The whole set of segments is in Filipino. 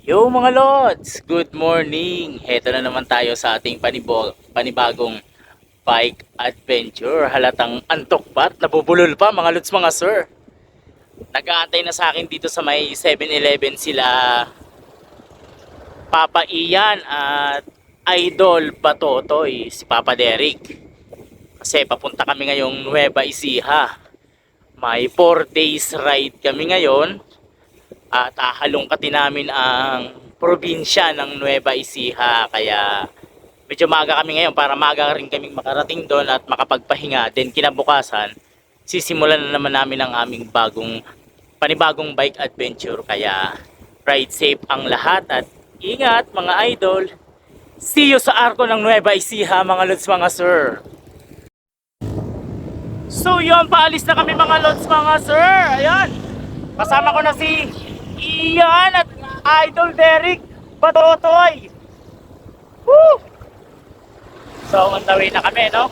Yo mga lods, good morning! Heto na naman tayo sa ating panibagong bike adventure. Halatang antok pa at nabubulol pa mga lods mga sir. Nag-aantay na sa akin dito sa may 7-Eleven sila Papa Ian at Idol Batotoy, si Papa Derek. Kasi papunta kami ngayong Nueva Ecija. May 4 days ride kami ngayon. At hahalongkatin namin ang probinsya ng Nueva Ecija, kaya medyo maaga kami ngayon para maaga rin kaming makarating doon at makapagpahinga. Then kinabukasan sisimulan na naman namin ang aming panibagong bike adventure, kaya ride safe ang lahat at ingat mga idol. See you sa arko ng Nueva Ecija mga lods mga sir. So yun, paalis na kami mga lods mga sir. Ayan, kasama ko na si Ian at Idol Derek Batotoy. Woo! So on the way na kami, no?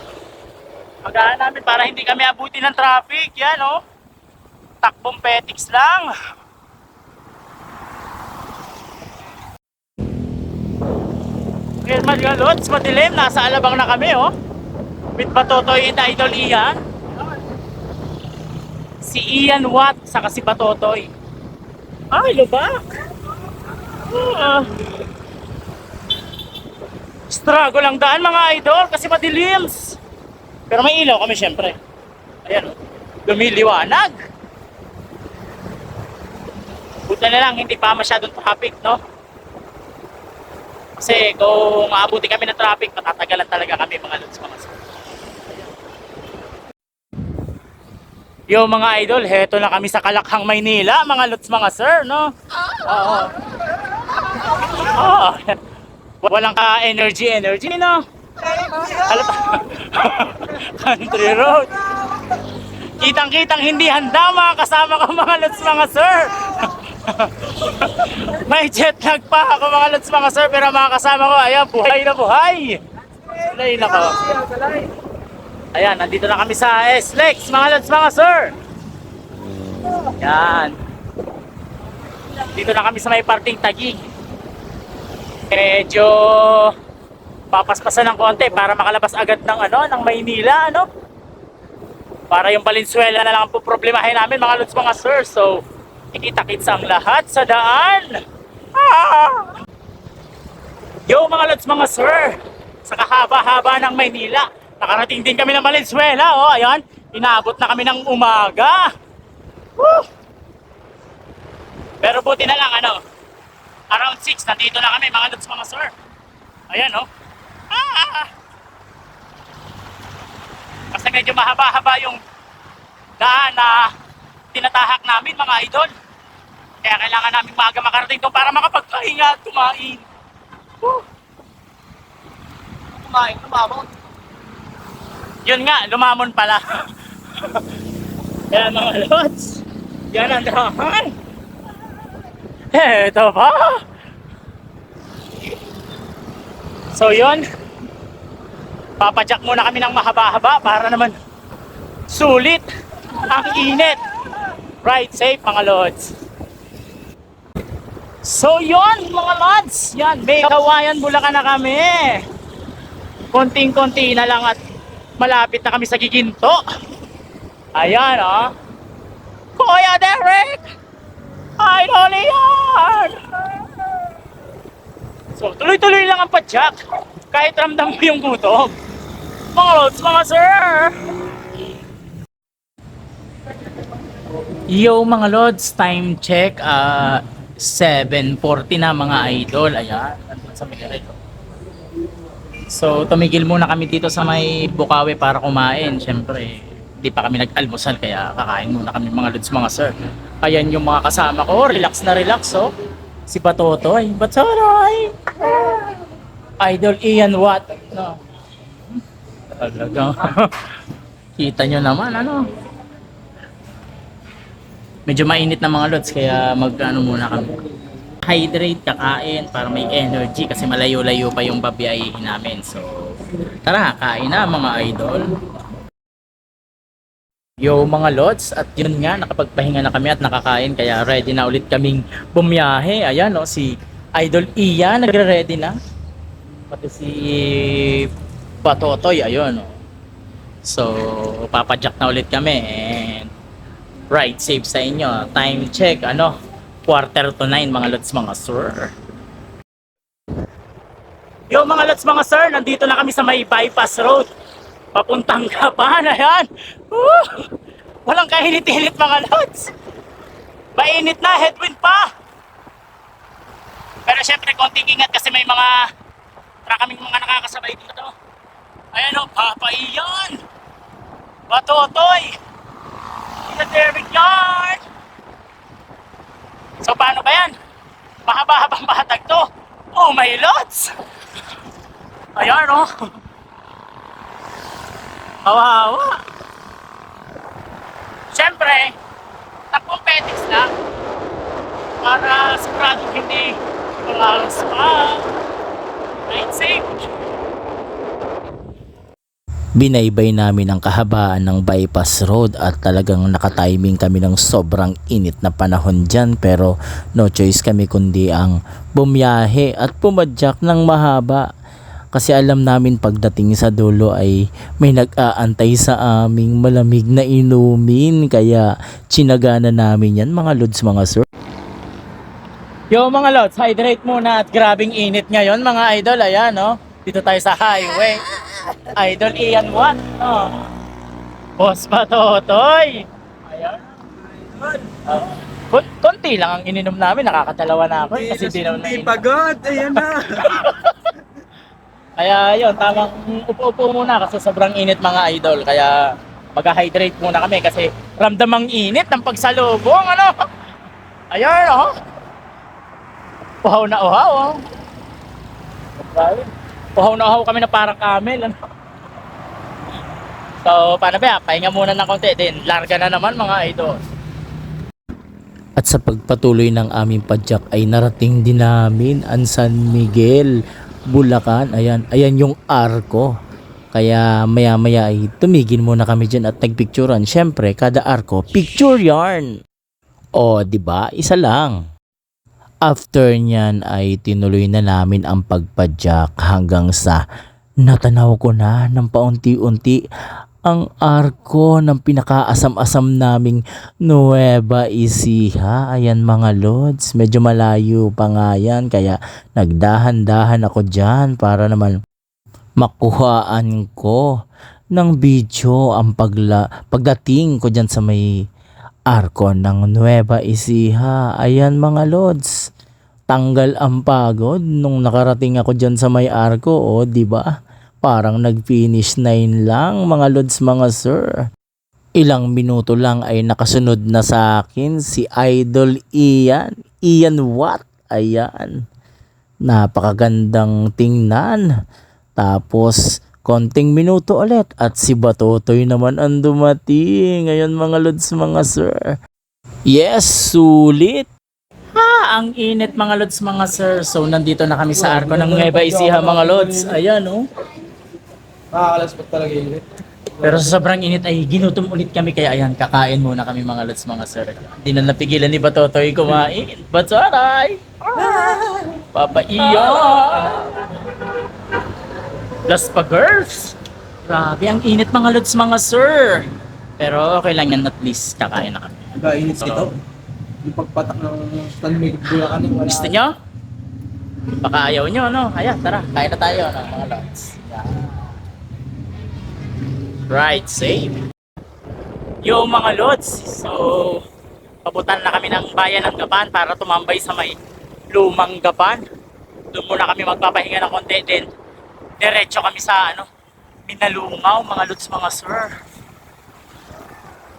Magaan namin para hindi kami abuti ng traffic. Yan, no? Takbong petiks lang. Okay, mga lods, madilim. Nasa Alabang na kami, oh. With Batotoy and Idol Ian. Si Ian Watt, saka si Batotoy. Ay, lubak. Struggle lang daan mga idol kasi madilim. Pero may ilaw kami syempre. Ayan, lumiliwanag. Buta na lang hindi pa masyadong traffic, no? Kasi kung maabuti kami ng traffic, matatagalan talaga kami mga lods mga sir. Yo mga idol, heto na kami sa Kalakhang, Maynila, mga lods mga sir, no? Oo. Oh, walang ka-energy, no? Halata. Country road. Kitang-kitang hindi handa mga kasama ko mga lods mga sir. May jet lag pa ako mga lods mga sir, pero mga kasama ko, ayan, buhay na buhay. Salay na ko. Ayan, nandito na kami sa SLEX mga lods mga sir. Yan. Dito na kami sa may parting Taguig. Medyo papaspasan ng konti para makalabas agad ng ng Maynila, ano? Para yung Valenzuela na lang ang problemahin namin mga lods mga sir. So, ikita-kits ang lahat sa daan. Ah! Yo mga lods mga sir, sa kahaba-haba ng Maynila, nakarating din kami ng Valenzuela. Oh, ayan, inaabot na kami ng umaga. Woo! Pero buti na lang, around 6, nandito na kami mga lods mga sir. Ayan, oh. Ah! Kasi medyo mahaba-haba yung daan na tinatahak namin mga idol. Kaya kailangan namin maaga makarating doon para makapagpahinga at kumain. Woo! Kumain, lumamon. Yun nga, lumamon pala. Kaya mga lods, yan ang daan. Eto pa. So yun, papadyak muna kami ng mahaba-haba para naman sulit ang init. Ride safe mga lods. So yun mga lods, yan, may Kawayan Bulacan na kami. Konting-konti na lang at malapit na kami sa Giginto. Ayan, oh. Kuya Derek! Idol Ian! So tuloy-tuloy lang ang padyak kahit ramdam mo yung gutom. Mga lods, mga sir! Yo mga lods, time check 7:40 na mga idol. Ayan, nandun sa may ito. So tumigil muna kami dito sa may Bukawi para kumain. Siyempre, hindi pa kami nag-almusal kaya kakain muna kami mga lods mga sir. Ayan yung mga kasama ko, relax na relax, oh. Si Batotoy, Batotoy! Idol Ian Watt, no? Talaga. Kita nyo naman, medyo mainit na mga lods kaya muna kami. Hydrate, kakain para may energy kasi malayo-layo pa yung babiyahin namin. So, tara, kain na mga idol. Yo mga lods, at yun nga, nakapagpahinga na kami at nakakain kaya ready na ulit kaming bumiyahe. Ayan, si Idol Iya, nagre-ready na. Pati si Patotoy, ayun. Oh. So, papadyak na ulit kami. And ride safe sa inyo. Time check, ano? 8:45 mga lods mga sir. Yo mga lods mga sir, nandito na kami sa may bypass road. Papuntang Gapan, ayan. Woo! Walang kainit-init mga lods. Mainit na, headwind pa. Pero syempre, konting ingat kasi may mga kaming mga nakakasabay dito. Ayan o, papaiyan. Batotoy. Ina Derek Yard. So paano ba yan? Mahaba-habang batag to. Oh my lods. Ayan o. Kawawa. Syempre, takbong pedix lang. Para sigurado hindi malalas pa. Ride safe. Binaybay namin ang kahabaan ng bypass road at talagang nakatiming kami ng sobrang init na panahon dyan, pero no choice kami kundi ang bumiyahe at pumadyak ng mahaba kasi alam namin pagdating sa dulo ay may nag-aantay sa aming malamig na inumin, kaya tsinagana namin yan mga lods mga sir. Yo mga lods, hydrate muna at grabing init ngayon mga idol, ayan no. Dito tayo sa highway. Idol Ian Watt, no. Boss Patotoy. Ayan. Konti lang ang ininom namin, nakakadalawa na ako kasi di naman Hindi pagod, ayan na. Kaya yun, tamang upo-upo muna kasi sobrang init mga idol. Kaya mag-hydrate muna kami kasi ramdam ang init ng pagsalubong, ano. Ayan, oh. Uhaw na uhaw, oh. Uhaw na uhaw kami na parang camel, ano. So, paano ba? Pahinga muna ng konti din. Larga na naman mga idol. At sa pagpatuloy ng aming padyak ay narating din namin ang San Miguel, Bulacan. Ayan, ayan yung arko. Kaya maya-maya ay tumigil muna kami dyan at nagpicturan. Syempre, kada arko, picture yarn. O, di ba? Isa lang. After nyan ay tinuloy na namin ang pagpadyak hanggang sa natanaw ko na ng paunti-unti ang arko ng pinakaasam-asam naming Nueva Ecija. Ayan mga lods, medyo malayo pa nga yan kaya nagdahan-dahan ako dyan para naman makuhaan ko ng video ang pagdating ko dyan sa may arko ng Nueva Ecija. Ayan mga lods, tanggal ang pagod nung nakarating ako dyan sa may arko, o di ba? Parang nag-finish 9 lang mga lods mga sir. Ilang minuto lang ay nakasunod na sa akin si Idol Ian Watt. Ayan, napakagandang tingnan. Tapos konting minuto ulit at si Batotoy naman ang dumating. Ayan mga lods mga sir. Yes, sulit. Ang init mga lods mga sir. So nandito na kami sa arko ng Nueva Ecija mga lods. Ayan oh. Nakakalaspot talaga yun. Pero sa sobrang init ay ginutom ulit kami, kaya ayan, kakain muna kami mga lods mga sir. Hindi na napigilan ni Batotoy kumain. Batsaray! Papaiya! Plus pa girls! Grabe, ang init mga lods mga sir. Pero okay lang yan, at least kakain na kami. Kainit ito. Yung pagpatak ng San Miguel Bulacan. Gusto nyo? Baka ayaw nyo, no? Ayan, tara, kain na tayo, no, mga lods. Right, safe. Yo mga lods, so pabutan na kami ng bayan ng Gapan para tumambay sa may lumang Gapan. Doon muna kami magpapahinga ng konti, din diretso kami sa Minalungaw mga lods mga sir.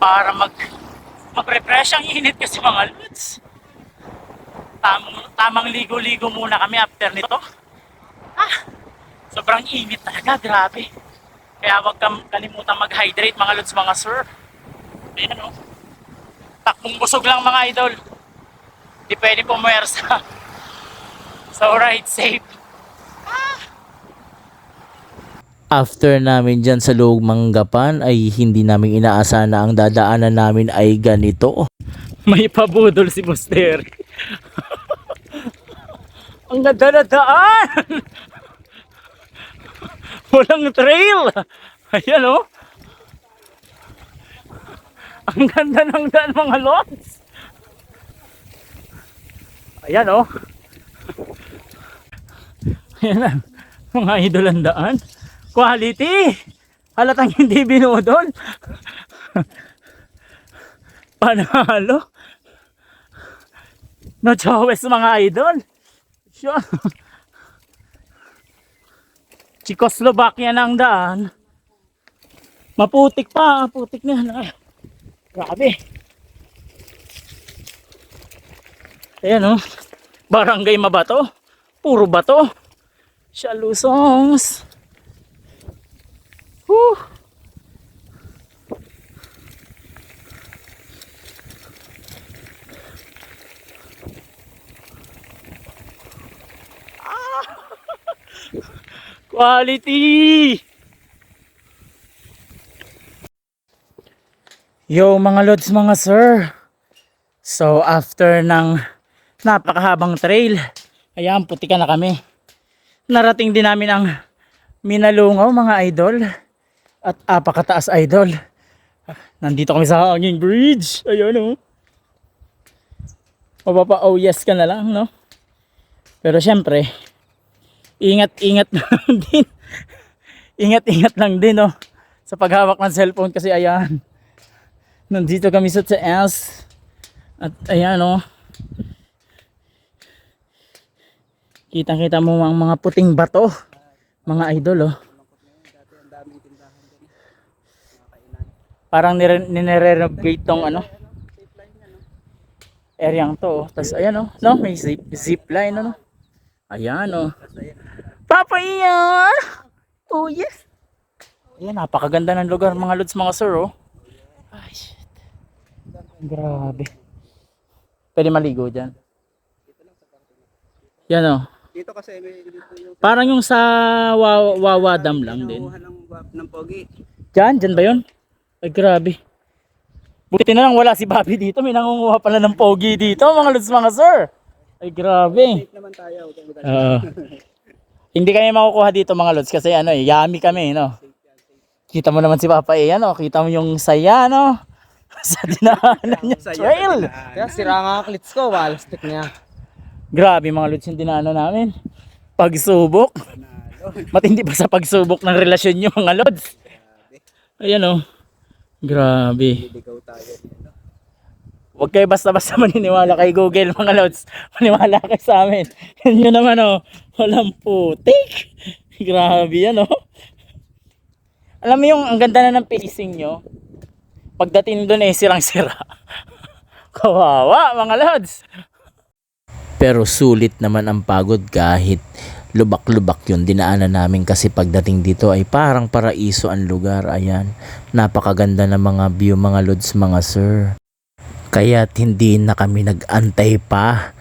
Para mag-refresh ang init kasi mga lods. Tamang ligo-ligo muna kami after nito. Sobrang init talaga, grabe. Kaya wag kalimutan mag-hydrate mga lods mga sir. Ayan o. Takbong busog lang mga idol. Hindi pwede pumersa. So ride safe. After namin dyan sa Lugmang Gapan ay hindi namin inaasahan na ang dadaanan namin ay ganito. May pabudol si Buster. Ang ganda na daan. Walang trail. Ayan oh. Ang ganda ng daan mga lods. Ayan oh. Ayan na. Mga idol ang daan. Quality. Halatang hindi binudol. Panalo. No choice mga idol. Sure. Czechoslovakia na ang daan. Maputik pa. Putik na. Ay, grabe. Ayan oh. Barangay Mabato. Puro bato. Shalusongs. Whew. Quality! Yo mga lods, mga sir. So after ng napakahabang trail, ayan, putika na kami. Narating din namin ang Minalungaw mga idol. At apakataas idol. Nandito kami sa hanging bridge. Ayan o. Mapapa oh yes ka na lang, no? Pero syempre, ingat-ingat lang din. Ingat-ingat lang din, no? Sa paghawak ng cellphone kasi ayan. Nandito kami sa taas. At ayan, no? Kitang-kita mo ang mga puting bato. Mga idol, oh. Parang nire-renovate tong ano. Areang to, oh. Tapos ayan, oh. No? May zip line, ano? Ayan, oh. Papa iyan! Oh, yes! Ayan, napakaganda ng lugar, mga lods, mga sir, oh. Ay, shit. Grabe. Pwede maligo dyan. Yan, oh. Dito kasi may dito yung Parang yung sa Wawa Dam lang din. ng pogi. Dyan ba yun? Ay, grabe. Buti na lang wala si Bobby dito. May nangunguha pala ng pogi dito, mga lods, mga sir. Ay, grabe. Safe naman tayo. Oo. Hindi kami makukuha dito, mga lods, kasi ano eh, yummy kami, no? Kita mo naman si Papa eh, ano? Kita mo yung saya, no? Sa dinaanan niya trail. Kaya sira nga ang klits ko, wall stick niya. Grabe mga lods yung dinaanan namin. Pagsubok. Matindi pa sa pagsubok ng relasyon nyo, mga lods. Ayan oh. Grabe. Huwag kayo basta-basta maniniwala kay Google, mga lods. Maniwala kayo sa amin. Yan nyo naman oh. Walang putik. Grabe yan oh. Alam mo yung ang ganda na ng pacing nyo. Pagdating doon eh sirang-sira. Kawawa mga lods. Pero sulit naman ang pagod kahit lubak-lubak yun dinaanan namin kasi pagdating dito ay parang paraiso ang lugar. Ayan, napakaganda ng mga view mga lods, mga sir. Kaya't hindi na kami nag-antay pa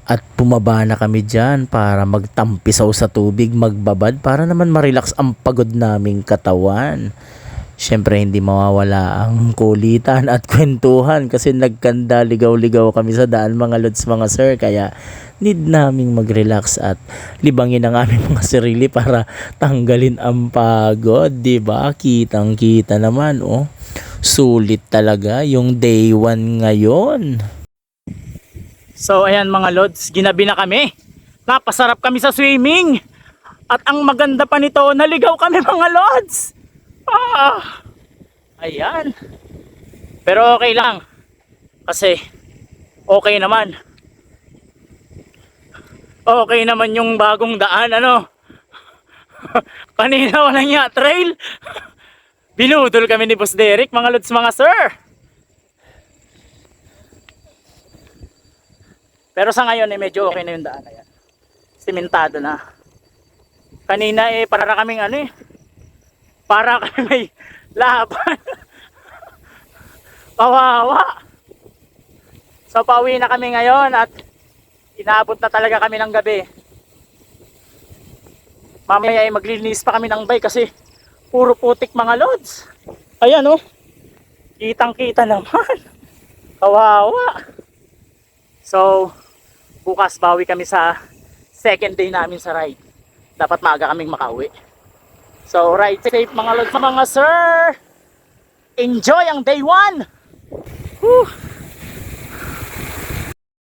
at bumaba na kami dyan para magtampisaw sa tubig, magbabad para naman ma-relax ang pagod naming katawan. Siyempre hindi mawawala ang kulitan at kwentuhan kasi nagkanda ligaw-ligaw kami sa daan mga lods, mga sir. Kaya need naming mag-relax at libangin ang aming mga sarili para tanggalin ang pagod, diba? Kitang-kita naman, oh. Sulit talaga yung day 1 ngayon. So ayan mga lods, ginabi na kami. Napasarap kami sa swimming. At ang maganda pa nito, naligaw kami mga lods. Ah, ayan. Pero okay lang. Kasi okay naman. Okay naman yung bagong daan, ano. Kanina wala nga trail. Binudol kami ni Boss Derek, mga lods, mga sir. Pero sa ngayon eh medyo okay na yung daan na yan. Simentado na. Kanina eh para kaming ano eh. Para kami may laban. Kawawa. So pauwi na kami ngayon at inaabot na talaga kami ng gabi. Mamaya ay maglinis pa kami ng bike kasi puro putik mga lods. Ayan oh. Kitang kita naman. Kawawa. So bukas bawi kami sa second day namin sa ride. Dapat maaga kaming makauwi. So ride safe mga lods, mga sir. Enjoy ang day 1. Whew.